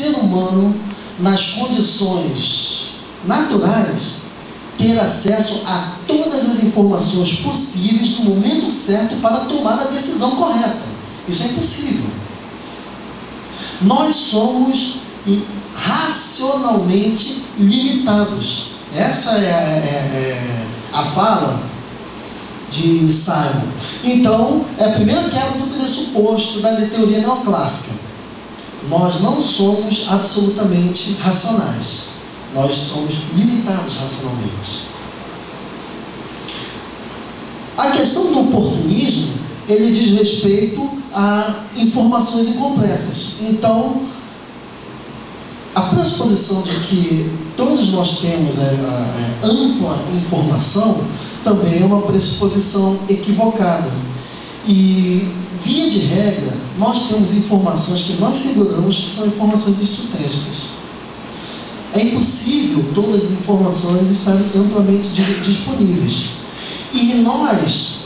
ser humano, nas condições naturais, ter acesso a todas as informações possíveis no momento certo para tomar a decisão correta. Isso é impossível. Nós somos racionalmente limitados. Essa é a fala de Simon. Então, é a primeira quebra do pressuposto da teoria neoclássica. Nós não somos absolutamente racionais. Nós somos limitados racionalmente. A questão do oportunismo, ele diz respeito a informações incompletas. Então, a pressuposição de que todos nós temos ampla informação também é uma pressuposição equivocada. E, via de regra, nós temos informações que nós seguramos que são informações estratégicas. É impossível todas as informações estarem amplamente disponíveis. E nós,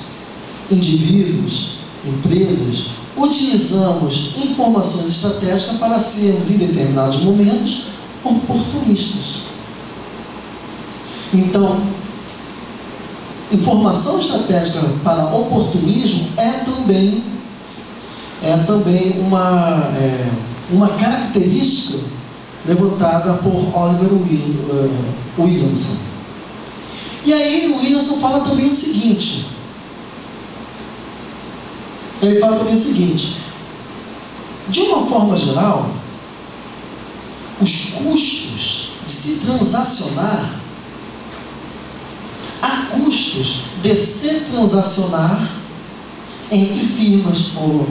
indivíduos, empresas, utilizamos informações estratégicas para sermos, em determinados momentos, oportunistas. Então, informação estratégica para oportunismo é também uma característica levantada por Oliver Williamson. E aí o Williamson fala também o seguinte. Ele fala também o seguinte: de uma forma geral, os custos de se transacionar, há custos de se transacionar entre firmas, ou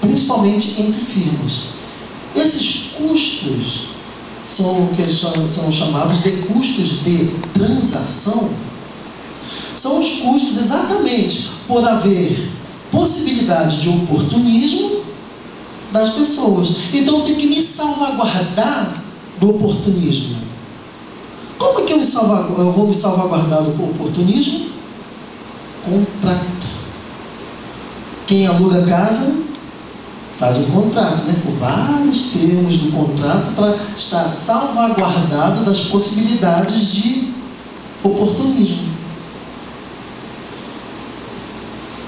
principalmente entre firmas. Esses custos são chamados de custos de transação. São os custos exatamente por haver possibilidade de oportunismo das pessoas. Então eu tenho que me salvaguardar do oportunismo. Como é que eu vou me salvaguardar do oportunismo? Contrato. Quem aluga casa faz um contrato, por vários termos do contrato, para estar salvaguardado das possibilidades de oportunismo.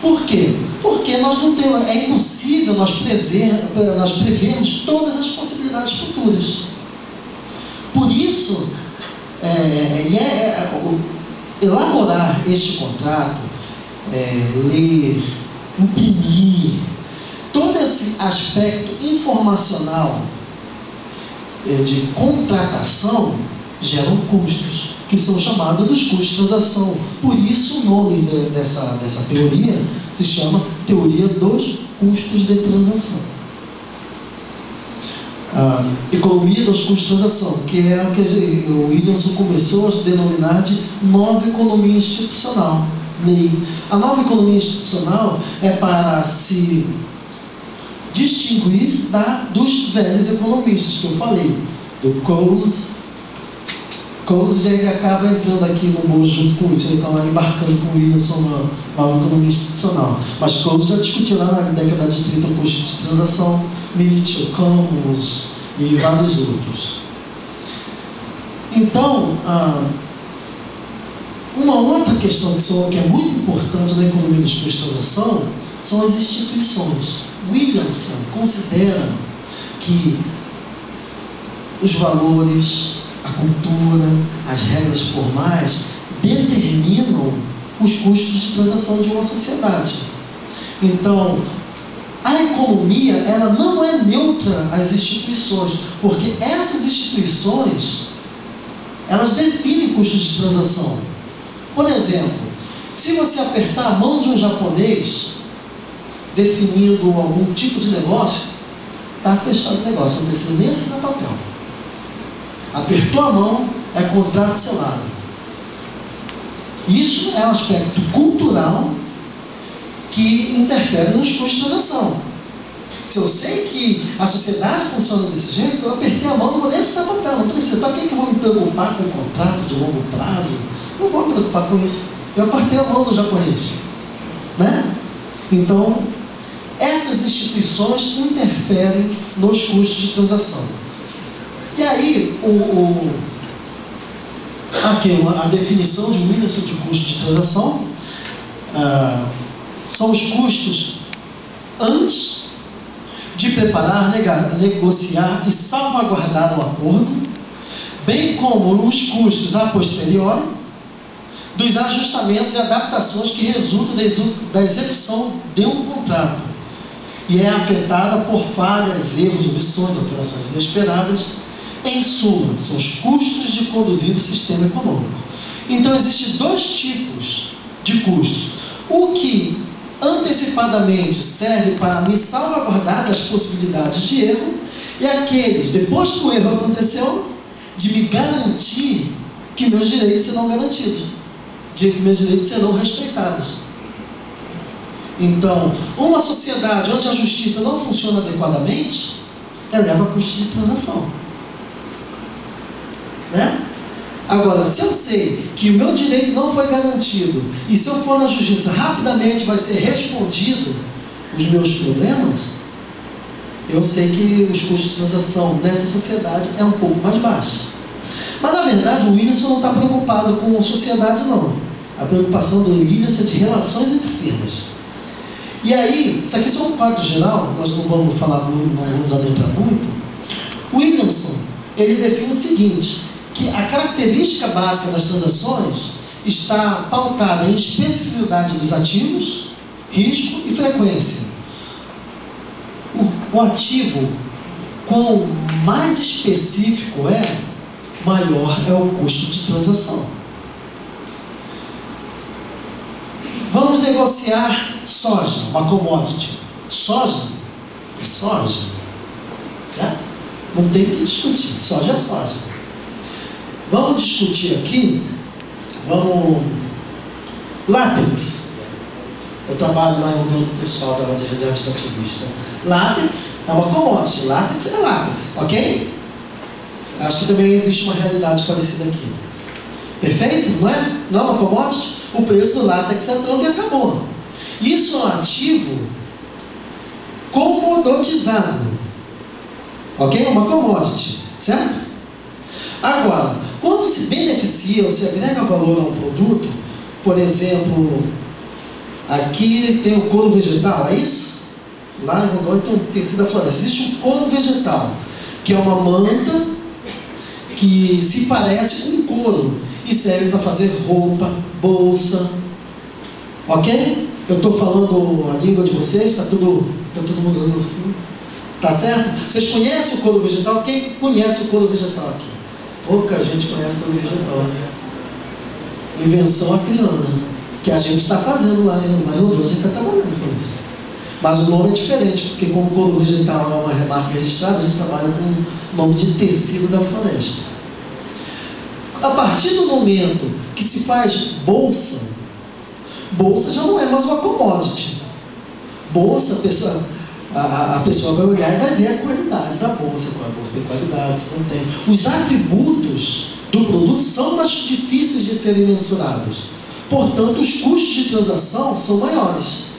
Por quê? Porque nós não temos, é impossível nós prevermos todas as possibilidades futuras. Por isso, elaborar este contrato, ler, imprimir, todo esse aspecto informacional de contratação geram custos, que são chamados dos custos de transação. Por isso o nome dessa teoria se chama teoria dos custos de transação. Economia dos custos de transação, que é o que o Williamson começou a denominar de nova economia institucional. A nova economia institucional é para se distinguir dos velhos economistas que eu falei, do Coase. Coase já acaba entrando aqui no bolso junto com isso, ele está embarcando com o Williamson na nova economia institucional. Mas Coase já discutiu lá na década de 30 o custo de transação, Mitchell, Camus e vários outros. Então, uma outra questão que é muito importante na economia dos custos de transação são as instituições. Williamson considera que os valores, a cultura, as regras formais determinam os custos de transação de uma sociedade. Então, a economia, ela não é neutra às instituições, porque essas instituições, elas definem custos de transação. Por exemplo, se você apertar a mão de um japonês definindo algum tipo de negócio, está fechado o negócio, não precisa nem assinar papel. Apertou a mão, é contrato selado. Isso é um aspecto cultural que interfere nos custos de transação. Se eu sei que a sociedade funciona desse jeito, eu apertei a mão, não vou nem assinar papel, não precisa. Para que eu vou me preocupar com um contrato de longo prazo? Não vou me preocupar com isso. Eu apertei a mão do japonês. Então, essas instituições interferem nos custos de transação. E aí, aqui, a definição de Williamson de custo de transação são os custos antes de preparar, negociar e salvaguardar o acordo, bem como os custos a posteriori dos ajustamentos e adaptações que resultam da execução de um contrato e é afetada por falhas, erros, omissões, operações inesperadas. Em suma, são os custos de conduzir o sistema econômico. Então, existem dois tipos de custos. O que antecipadamente serve para me salvaguardar das possibilidades de erro, e aqueles, depois que o erro aconteceu, de me garantir que meus direitos serão garantidos, de que meus direitos serão respeitados. Então, uma sociedade onde a justiça não funciona adequadamente, eleva custo de transação. Né? Agora, se eu sei que o meu direito não foi garantido, e se eu for na justiça, rapidamente vai ser respondido os meus problemas, eu sei que os custos de transação nessa sociedade é um pouco mais baixo. Mas, na verdade, o Williamson não está preocupado com sociedade, não. A preocupação do Williamson é de relações entre firmas. E aí, isso aqui é só um quadro geral, nós não vamos falar muito, não vamos adentrar muito. O Williamson, ele define o seguinte, que a característica básica das transações está pautada em especificidade dos ativos, risco e frequência. O ativo, quanto mais específico é, maior é o custo de transação. Vamos negociar soja, uma commodity. Soja é soja, certo? Não tem o que discutir, soja é soja. Vamos discutir aqui, látex. Eu trabalho lá em um grupo pessoal de reserva extrativista. Látex é uma commodity, látex é látex, ok? Acho que também existe uma realidade parecida aqui. Perfeito? Não é? Não é uma commodity? O preço do látex é tanto e acabou. Isso é um ativo comodotizado. Ok? Uma commodity, certo? Agora, quando se beneficia ou se agrega valor a um produto, por exemplo, aqui tem o couro vegetal, é isso? Lá em Rondônia tem um tecido da floresta. Existe um couro vegetal, que é uma manta que se parece com um couro e serve para fazer roupa, bolsa. Ok? Eu estou falando a língua de vocês, está todo mundo assim? Tá certo? Vocês conhecem o couro vegetal? Quem conhece o couro vegetal aqui? Pouca gente conhece o couro vegetal. Invenção acriana, que a gente está fazendo lá em Rondônia, a gente está trabalhando com isso. Mas o nome é diferente, porque como o couro vegetal é uma marca registrada, a gente trabalha com o nome de tecido da floresta. A partir do momento que se faz bolsa já não é mais uma commodity. Bolsa, a pessoa vai olhar e vai ver a qualidade da bolsa. A bolsa tem qualidade, se não tem. Os atributos do produto são mais difíceis de serem mensurados. Portanto, os custos de transação são maiores.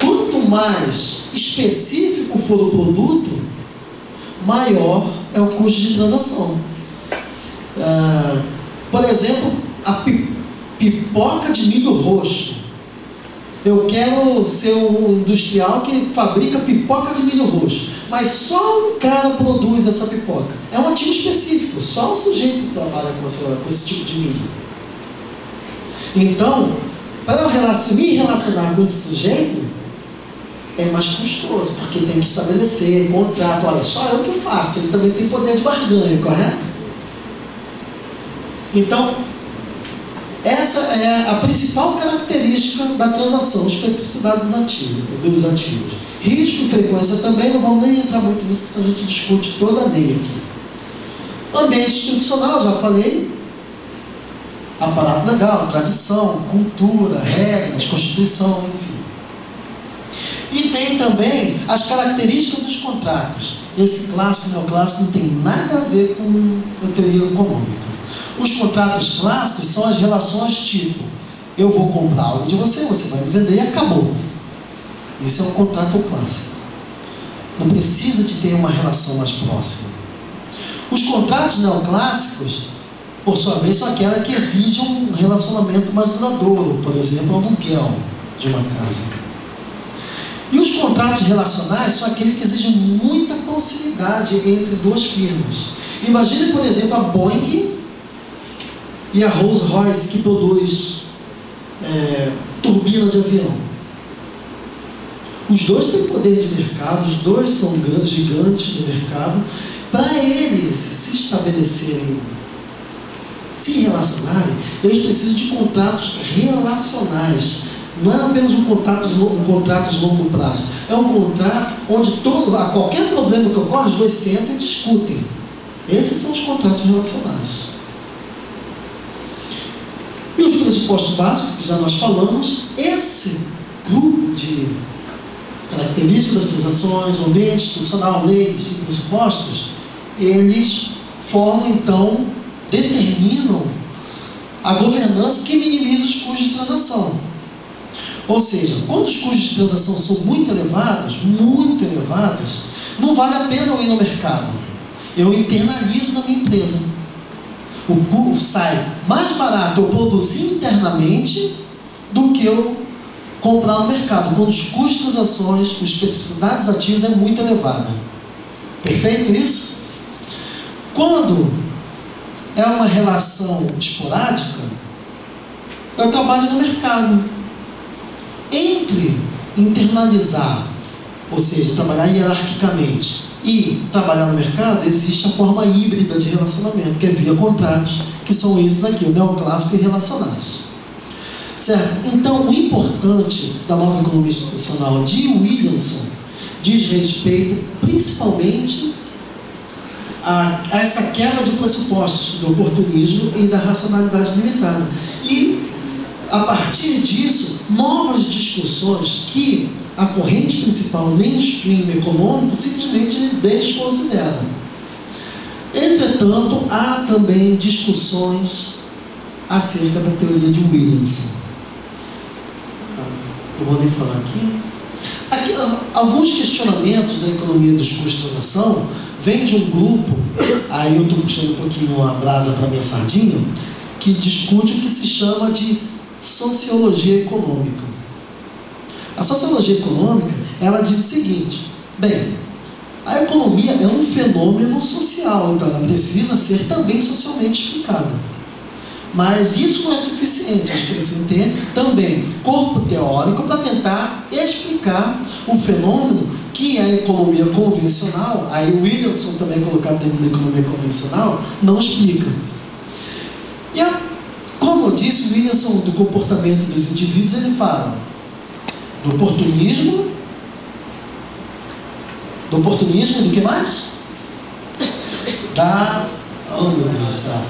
Quanto mais específico for o produto, maior é o custo de transação. Por exemplo, a pipoca de milho roxo. Eu quero ser um industrial que fabrica pipoca de milho roxo, mas só um cara produz essa pipoca. É um ativo específico, só o sujeito trabalha com esse tipo de milho. Então, para eu me relacionar com esse sujeito, é mais custoso, porque tem que estabelecer contrato. Olha, só eu que faço, ele também tem poder de barganha, correto? Então, essa é a principal característica da transação, especificidade dos ativos. Risco e frequência também, não vamos nem entrar muito nisso, que a gente discute toda a lei aqui. Ambiente institucional, já falei. Aparato legal, tradição, cultura, regras, constituição, enfim. E tem também as características dos contratos. Esse clássico e neoclássico não tem nada a ver com a teoria econômica. Os contratos clássicos são as relações tipo: eu vou comprar algo de você, você vai me vender e acabou. Isso é um contrato clássico. Não precisa de ter uma relação mais próxima. Os contratos neoclássicos, por sua vez, são aquelas que exigem um relacionamento mais duradouro, por exemplo, o aluguel de uma casa. E os contratos relacionais são aqueles que exigem muita proximidade entre duas firmas. Imagine, por exemplo, a Boeing e a Rolls-Royce, que produz turbina de avião. Os dois têm poder de mercado, os dois são gigantes do mercado. Para eles se estabelecerem, se relacionarem, eles precisam de contratos relacionais. Não é apenas um contrato de longo prazo. É um contrato onde a qualquer problema que ocorre, os dois sentam e discutem. Esses são os contratos relacionais. E os pressupostos básicos, que já nós falamos, esse grupo de características das transações, o ambiente institucional, leis e pressupostos, eles formam, então, determinam a governança que minimiza os custos de transação. Ou seja, quando os custos de transação são muito elevados, não vale a pena eu ir no mercado. Eu internalizo na minha empresa. O custo sai mais barato eu produzir internamente do que eu comprar no mercado, quando os custos de transações, as especificidades ativas é muito elevada. Perfeito isso? Quando é uma relação esporádica, eu trabalho no mercado. Entre internalizar, ou seja, trabalhar hierarquicamente, e trabalhar no mercado, existe a forma híbrida de relacionamento, que é via contratos, que são esses aqui, o neoclássico e relacionais. Certo? Então, o importante da nova economia institucional de Williamson diz respeito principalmente a essa quebra de pressupostos do oportunismo e da racionalidade limitada. E, a partir disso, novas discussões que a corrente principal mainstream econômico simplesmente desconsidera. Entretanto, há também discussões acerca da teoria de Williamson. Não vou nem falar aqui. Alguns questionamentos da economia dos custos de transação vêm de um grupo, aí eu estou puxando um pouquinho a brasa para a minha sardinha, que discute o que se chama de sociologia econômica. A sociologia econômica, ela diz o seguinte: bem, a economia é um fenômeno social, então ela precisa ser também socialmente explicada. Mas isso não é suficiente, a gente precisa ter também corpo teórico para tentar explicar o fenômeno que a economia convencional, aí o Williamson também colocado dentro da economia convencional, não explica. E como eu disse, o Williamson, do comportamento dos indivíduos, ele fala do oportunismo e do que mais? Oh meu Deus do céu!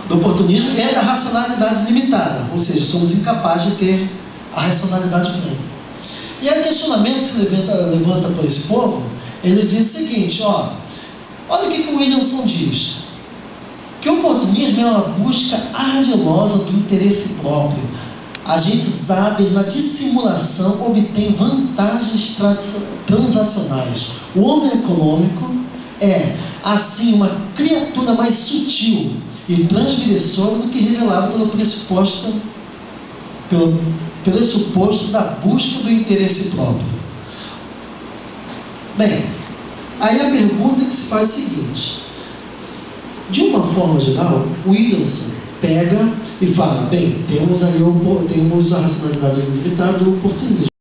Do oportunismo e da racionalidade limitada, ou seja, somos incapazes de ter a racionalidade plena. E aí o questionamento que se levanta por esse povo, eles dizem o seguinte: olha o que o Williamson diz, que o oportunismo é uma busca ardilosa do interesse próprio. Agentes hábeis na dissimulação obtêm vantagens transacionais. O homem econômico é, assim, uma criatura mais sutil e transgressora do que revelado pelo pressuposto da busca do interesse próprio. Bem, aí a pergunta que se faz é a seguinte: de uma forma geral, Williamson pega e fala, bem, temos a racionalidade limitada do oportunismo.